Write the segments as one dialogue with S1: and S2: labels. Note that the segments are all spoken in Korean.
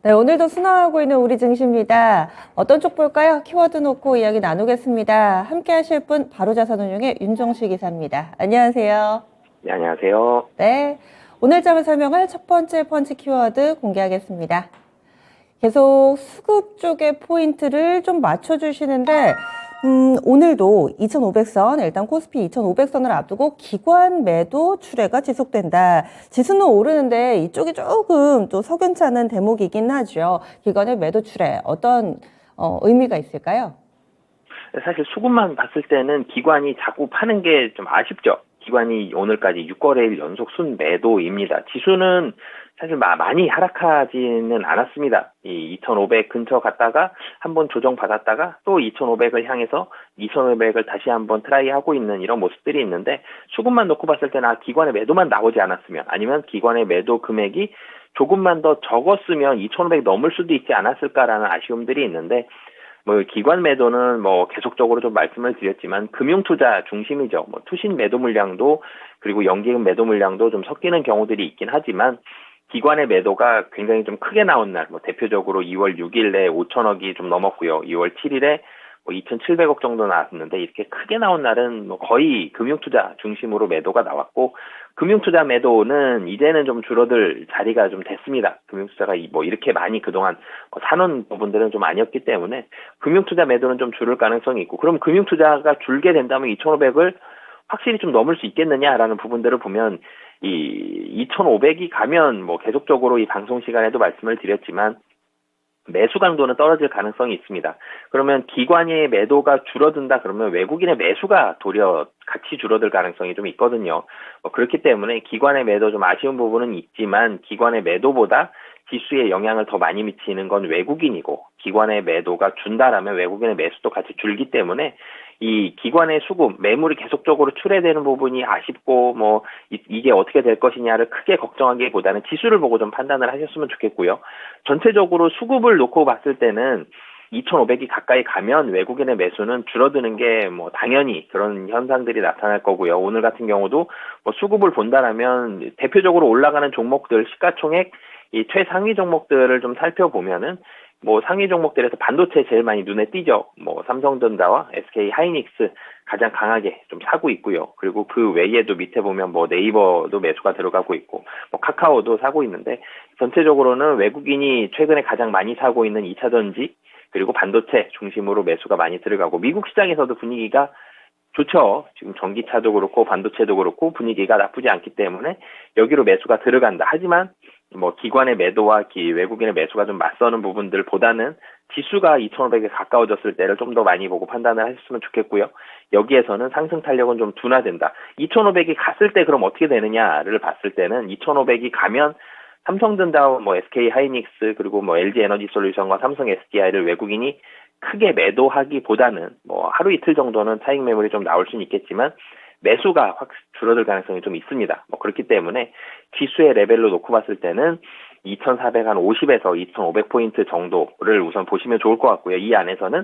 S1: 네, 오늘도 순항하고 있는 우리 증시입니다. 어떤 쪽 볼까요? 키워드 놓고 이야기 나누겠습니다. 함께 하실 분 바로자산운용의 윤종식 이사입니다. 안녕하세요.
S2: 네, 안녕하세요.
S1: 네, 오늘 장을 설명할 첫 번째 펀치 키워드 공개하겠습니다. 계속 수급 쪽의 포인트를 좀 맞춰주시는데 오늘도 2500선, 일단 코스피 2500선을 앞두고 기관 매도 출회가 지속된다. 지수는 오르는데 이쪽이 조금 또 석연찮은 대목이긴 하죠. 기관의 매도 출회, 어떤 의미가 있을까요?
S2: 사실 수급만 봤을 때는 기관이 자꾸 파는 게 좀 아쉽죠. 기관이 오늘까지 6거래일 연속 순매도입니다. 지수는 사실 많이 하락하지는 않았습니다. 이 2500 근처 갔다가 한번 조정받았다가 또 2500을 향해서 2500을 다시 한번 트라이하고 있는 이런 모습들이 있는데, 수급만 놓고 봤을 때는 기관의 매도만 나오지 않았으면, 아니면 기관의 매도 금액이 조금만 더 적었으면 2500 넘을 수도 있지 않았을까라는 아쉬움들이 있는데, 기관 매도는 계속적으로 좀 말씀을 드렸지만 금융투자 중심이죠. 투신 매도 물량도 그리고 연기금 매도 물량도 좀 섞이는 경우들이 있긴 하지만, 기관의 매도가 굉장히 좀 크게 나온 날, 대표적으로 2월 6일에 5천억이 좀 넘었고요. 2월 7일에 2,700억 정도 나왔는데, 이렇게 크게 나온 날은 거의 금융투자 중심으로 매도가 나왔고, 금융투자 매도는 이제는 좀 줄어들 자리가 좀 됐습니다. 금융투자가 이렇게 많이 그동안 사놓은 부분들은 좀 아니었기 때문에 금융투자 매도는 좀 줄을 가능성이 있고, 그럼 금융투자가 줄게 된다면 2,500을 확실히 좀 넘을 수 있겠느냐라는 부분들을 보면, 이 2,500이 가면 계속적으로 이 방송 시간에도 말씀을 드렸지만 매수 강도는 떨어질 가능성이 있습니다. 그러면 기관의 매도가 줄어든다 그러면 외국인의 매수가 도리어 같이 줄어들 가능성이 좀 있거든요. 그렇기 때문에 기관의 매도 좀 아쉬운 부분은 있지만, 기관의 매도보다 지수에 영향을 더 많이 미치는 건 외국인이고, 기관의 매도가 준다라면 외국인의 매수도 같이 줄기 때문에 이 기관의 수급, 매물이 계속적으로 출회되는 부분이 아쉽고 이게 어떻게 될 것이냐를 크게 걱정하기보다는 지수를 보고 좀 판단을 하셨으면 좋겠고요. 전체적으로 수급을 놓고 봤을 때는 2,500이 가까이 가면 외국인의 매수는 줄어드는 게 당연히 그런 현상들이 나타날 거고요. 오늘 같은 경우도 수급을 본다라면 대표적으로 올라가는 종목들 시가총액 이 최상위 종목들을 좀 살펴보면은 상위 종목들에서 반도체 제일 많이 눈에 띄죠. 삼성전자와 SK 하이닉스 가장 강하게 좀 사고 있고요. 그리고 그 외에도 밑에 보면 네이버도 매수가 들어가고 있고, 카카오도 사고 있는데, 전체적으로는 외국인이 최근에 가장 많이 사고 있는 2차전지 그리고 반도체 중심으로 매수가 많이 들어가고, 미국 시장에서도 분위기가 좋죠. 지금 전기차도 그렇고 반도체도 그렇고 분위기가 나쁘지 않기 때문에 여기로 매수가 들어간다. 하지만 기관의 매도와 외국인의 매수가 좀 맞서는 부분들보다는 지수가 2,500에 가까워졌을 때를 좀 더 많이 보고 판단을 하셨으면 좋겠고요. 여기에서는 상승 탄력은 좀 둔화된다. 2,500이 갔을 때 그럼 어떻게 되느냐를 봤을 때는, 2,500이 가면 삼성전자와 SK 하이닉스 그리고 LG 에너지 솔루션과 삼성 SDI를 외국인이 크게 매도하기보다는 하루 이틀 정도는 차익 매물이 좀 나올 수는 있겠지만 매수가 확 줄어들 가능성이 좀 있습니다. 그렇기 때문에 지수의 레벨로 놓고 봤을 때는 2,450에서 2,500포인트 정도를 우선 보시면 좋을 것 같고요. 이 안에서는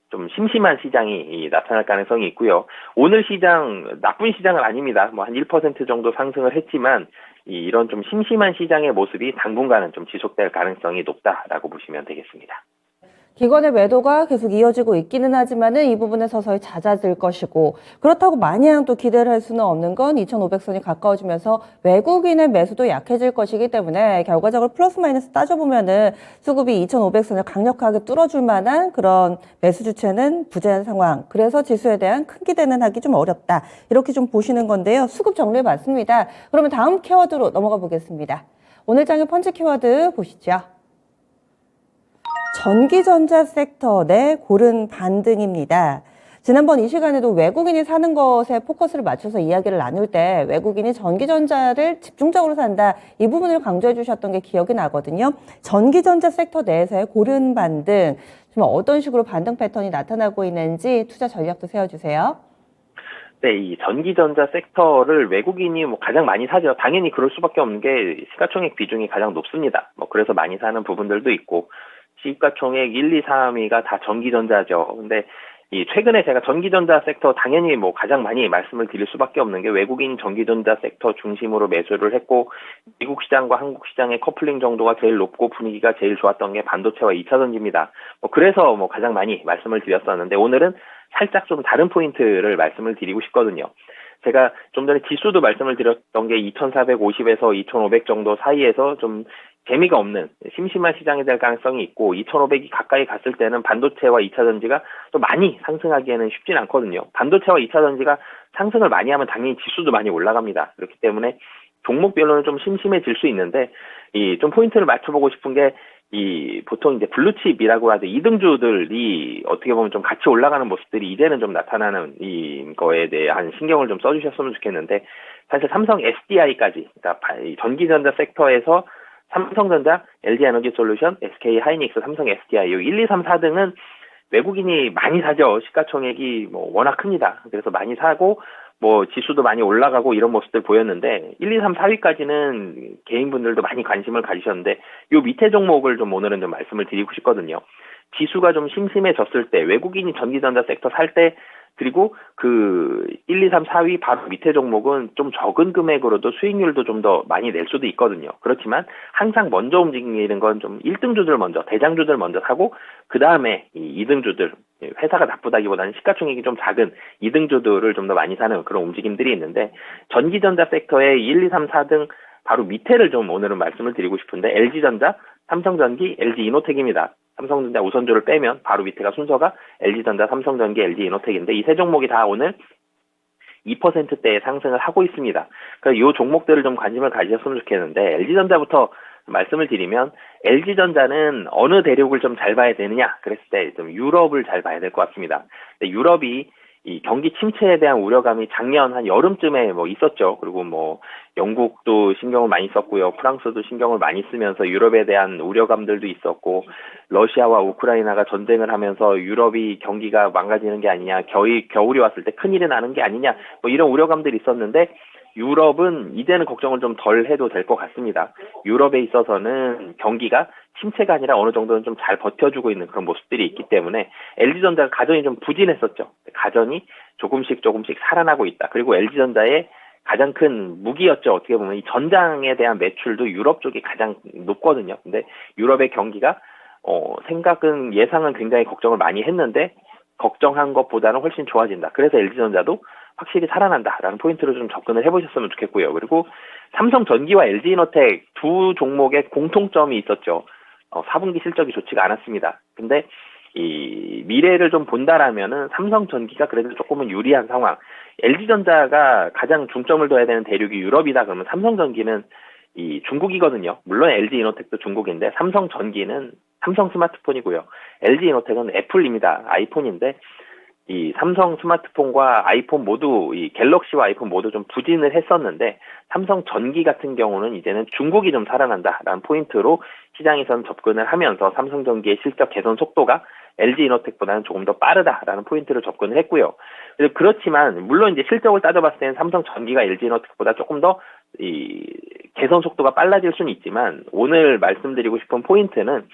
S2: 좀 심심한 시장이 나타날 가능성이 있고요. 오늘 시장 나쁜 시장은 아닙니다. 한 1% 정도 상승을 했지만 이런 좀 심심한 시장의 모습이 당분간은 좀 지속될 가능성이 높다라고 보시면 되겠습니다.
S1: 기관의 매도가 계속 이어지고 있기는 하지만은 이 부분은 서서히 잦아들 것이고, 그렇다고 마냥 또 기대를 할 수는 없는 건 2,500선이 가까워지면서 외국인의 매수도 약해질 것이기 때문에 결과적으로 플러스 마이너스 따져보면은 수급이 2,500선을 강력하게 뚫어줄 만한 그런 매수 주체는 부재한 상황. 그래서 지수에 대한 큰 기대는 하기 좀 어렵다. 이렇게 좀 보시는 건데요. 수급 정리해 봤습니다. 그러면 다음 키워드로 넘어가 보겠습니다. 오늘 장의 펀치 키워드 보시죠. 전기전자 섹터 내 고른 반등입니다. 지난번 이 시간에도 외국인이 사는 것에 포커스를 맞춰서 이야기를 나눌 때 외국인이 전기전자를 집중적으로 산다, 이 부분을 강조해 주셨던 게 기억이 나거든요. 전기전자 섹터 내에서의 고른 반등, 좀 어떤 식으로 반등 패턴이 나타나고 있는지 투자 전략도 세워주세요.
S2: 네, 이 전기전자 섹터를 외국인이 가장 많이 사죠. 당연히 그럴 수밖에 없는 게 시가총액 비중이 가장 높습니다. 그래서 많이 사는 부분들도 있고, 시가총액 1, 2, 3위가 다 전기전자죠. 근데 이 최근에 제가 전기전자 섹터 당연히 뭐 가장 많이 말씀을 드릴 수밖에 없는 게 외국인 전기전자 섹터 중심으로 매수를 했고 미국 시장과 한국 시장의 커플링 정도가 제일 높고 분위기가 제일 좋았던 게 반도체와 2차 전지입니다. 그래서 가장 많이 말씀을 드렸었는데 오늘은 살짝 좀 다른 포인트를 말씀을 드리고 싶거든요. 제가 좀 전에 지수도 말씀을 드렸던 게 2450에서 2500 정도 사이에서 좀 재미가 없는 심심한 시장이 될 가능성이 있고 2500이 가까이 갔을 때는 반도체와 2차 전지가 또 많이 상승하기에는 쉽진 않거든요. 반도체와 2차 전지가 상승을 많이 하면 당연히 지수도 많이 올라갑니다. 그렇기 때문에 종목별로는 좀 심심해질 수 있는데 이 좀 포인트를 맞춰보고 싶은 게 이 보통 이제 블루칩이라고 하죠. 2등주들이 어떻게 보면 좀 같이 올라가는 모습들이 이제는 좀 나타나는 이 거에 대한 신경을 좀 써주셨으면 좋겠는데 사실 삼성 SDI까지 그러니까 전기전자 섹터에서 삼성전자, LG에너지솔루션, SK하이닉스, 삼성 SDI, 이 1, 2, 3, 4등은 외국인이 많이 사죠. 시가총액이 워낙 큽니다. 그래서 많이 사고, 지수도 많이 올라가고 이런 모습들 보였는데, 1, 2, 3, 4위까지는 개인분들도 많이 관심을 가지셨는데, 요 밑에 종목을 좀 오늘은 좀 말씀을 드리고 싶거든요. 지수가 좀 심심해졌을 때, 외국인이 전기전자 섹터 살 때, 그리고 그 1, 2, 3, 4위 바로 밑에 종목은 좀 적은 금액으로도 수익률도 좀 더 많이 낼 수도 있거든요. 그렇지만 항상 먼저 움직이는 건 좀 1등주들 먼저, 대장주들 먼저 사고 그 다음에 이 2등주들, 회사가 나쁘다기보다는 시가총액이 좀 작은 2등주들을 좀 더 많이 사는 그런 움직임들이 있는데 전기전자 섹터의 1, 2, 3, 4등 바로 밑에를 좀 오늘은 말씀을 드리고 싶은데 LG전자, 삼성전기, LG이노텍입니다. 삼성전자 우선주를 빼면 바로 밑에가 순서가 LG전자, 삼성전기, LG이노텍인데 이 세 종목이 다 오늘 2%대의 상승을 하고 있습니다. 그러니까 이 종목들을 좀 관심을 가지셨으면 좋겠는데 LG전자부터 말씀을 드리면 LG전자는 어느 대륙을 좀 잘 봐야 되느냐 그랬을 때 좀 유럽을 잘 봐야 될 것 같습니다. 유럽이 이 경기 침체에 대한 우려감이 작년 한 여름쯤에 있었죠. 그리고 영국도 신경을 많이 썼고요. 프랑스도 신경을 많이 쓰면서 유럽에 대한 우려감들도 있었고 러시아와 우크라이나가 전쟁을 하면서 유럽이 경기가 망가지는 게 아니냐, 겨울이 왔을 때 큰일이 나는 게 아니냐, 이런 우려감들이 있었는데 유럽은 이제는 걱정을 좀 덜 해도 될 것 같습니다. 유럽에 있어서는 경기가 침체가 아니라 어느 정도는 좀 잘 버텨주고 있는 그런 모습들이 있기 때문에 LG전자가 가전이 좀 부진했었죠. 가전이 조금씩 살아나고 있다. 그리고 LG전자의 가장 큰 무기였죠. 어떻게 보면 이 전장에 대한 매출도 유럽 쪽이 가장 높거든요. 근데 유럽의 경기가 예상은 굉장히 걱정을 많이 했는데 걱정한 것보다는 훨씬 좋아진다. 그래서 LG전자도 확실히 살아난다라는 포인트로 좀 접근을 해보셨으면 좋겠고요. 그리고 삼성전기와 LG이노텍 두 종목의 공통점이 있었죠. 4분기 실적이 좋지가 않았습니다. 근데 이 미래를 좀 본다라면은 삼성전기가 그래도 조금은 유리한 상황. LG전자가 가장 중점을 둬야 되는 대륙이 유럽이다 그러면 삼성전기는 이 중국이거든요. 물론 LG이노텍도 중국인데 삼성전기는 삼성 스마트폰이고요. LG이노텍은 애플입니다. 아이폰인데 이 삼성 스마트폰과 아이폰 모두 이 갤럭시와 아이폰 모두 좀 부진을 했었는데 삼성 전기 같은 경우는 이제는 중국이 좀 살아난다라는 포인트로 시장에서는 접근을 하면서 삼성 전기의 실적 개선 속도가 LG이노텍보다는 조금 더 빠르다라는 포인트로 접근을 했고요. 그렇지만 물론 이제 실적을 따져봤을 때는 삼성 전기가 LG이노텍보다 조금 더 이 개선 속도가 빨라질 수는 있지만 오늘 말씀드리고 싶은 포인트는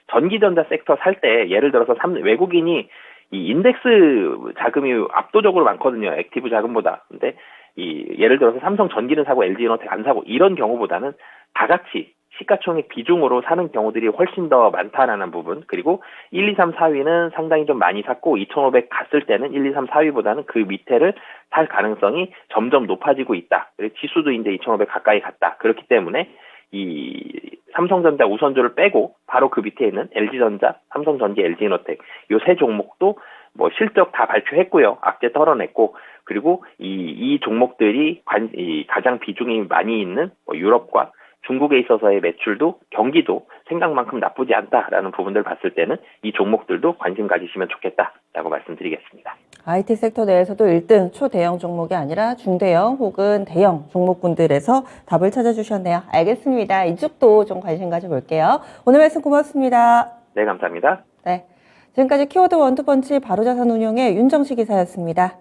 S2: 전기전자 sek터 살 때 예를 들어서 외국인이 이 인덱스 자금이 압도적으로 많거든요. 액티브 자금보다. 근데 예를 들어서 삼성 전기는 사고 LG이노텍 안 사고 이런 경우보다는 다 같이 시가총액 비중으로 사는 경우들이 훨씬 더 많다라는 부분. 그리고 1, 2, 3, 4위는 상당히 좀 많이 샀고 2,500 갔을 때는 1, 2, 3, 4위보다는 그 밑에를 살 가능성이 점점 높아지고 있다. 그리고 지수도 이제 2,500 가까이 갔다. 그렇기 때문에 이 삼성전자 우선주를 빼고 바로 그 밑에 있는 LG전자, 삼성전기, LG이노텍 요 세 종목도 실적 다 발표했고요. 악재 털어냈고 그리고 이 종목들이 가장 비중이 많이 있는 유럽과 중국에 있어서의 매출도 경기도 생각만큼 나쁘지 않다라는 부분들 봤을 때는 이 종목들도 관심 가지시면 좋겠다라고 말씀드리겠습니다.
S1: IT 섹터 내에서도 1등 초대형 종목이 아니라 중대형 혹은 대형 종목군들에서 답을 찾아주셨네요. 알겠습니다. 이쪽도 좀 관심 가져볼게요. 오늘 말씀 고맙습니다.
S2: 네, 감사합니다.
S1: 네, 지금까지 키워드 원투펀치 바로자산운용의 윤정식 이사였습니다.